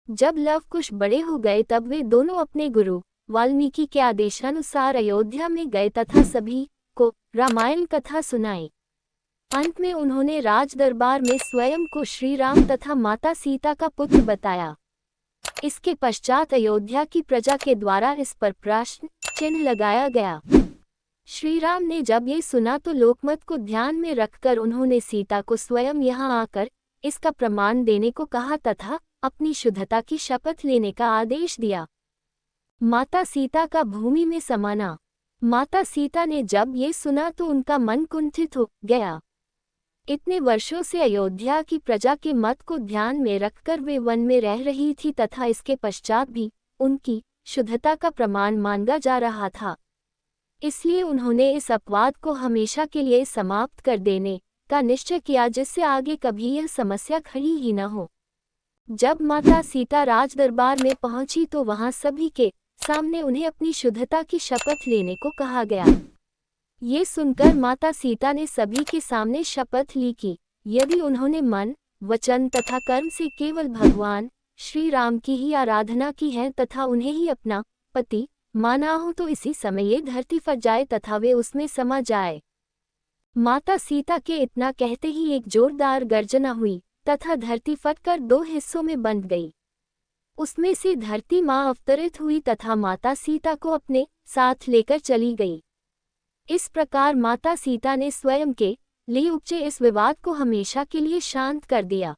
जब लव कुश बड़े हो गए तब वे दोनों अपने गुरु वाल्मीकि के आदेशानुसार अयोध्या में गए तथा सभी को रामायण कथा सुनाई। अंत में उन्होंने राज दरबार में स्वयं को श्री राम तथा माता सीता का पुत्र बताया। इसके पश्चात अयोध्या की प्रजा के द्वारा इस पर प्रश्न चिन्ह लगाया गया। श्री राम ने जब ये सुना तो लोकमत को ध्यान में रखकर उन्होंने सीता को स्वयं यहाँ आकर इसका प्रमाण देने को कहा तथा अपनी शुद्धता की शपथ लेने का आदेश दिया। माता सीता का भूमि में समाना। माता सीता ने जब ये सुना तो उनका मन कुंठित हो गया। इतने वर्षों से अयोध्या की प्रजा के मत को ध्यान में रखकर वे वन में रह रही थी तथा इसके पश्चात भी उनकी शुद्धता का प्रमाण माना जा रहा था। इसलिए उन्होंने इस अपवाद को हमेशा के लिए समाप्त कर देने का निश्चय किया जिससे आगे कभी यह समस्या खड़ी ही न हो। जब माता सीता राज दरबार में पहुंची तो वहां सभी के सामने उन्हें अपनी शुद्धता की शपथ लेने को कहा गया। ये सुनकर माता सीता ने सभी के सामने शपथ ली कि यदि उन्होंने मन, वचन तथा कर्म से केवल भगवान श्री राम की ही आराधना की है तथा उन्हें ही अपना पति माना हो तो इसी समय ये धरती फट जाए तथा वे उसमें समा जाए। माता सीता के इतना कहते ही एक जोरदार गर्जना हुई तथा धरती फटकर दो हिस्सों में बंट गई। उसमें से धरती माँ अवतरित हुई तथा माता सीता को अपने साथ लेकर चली गई। इस प्रकार माता सीता ने स्वयं के लिए उपजे इस विवाद को हमेशा के लिए शांत कर दिया।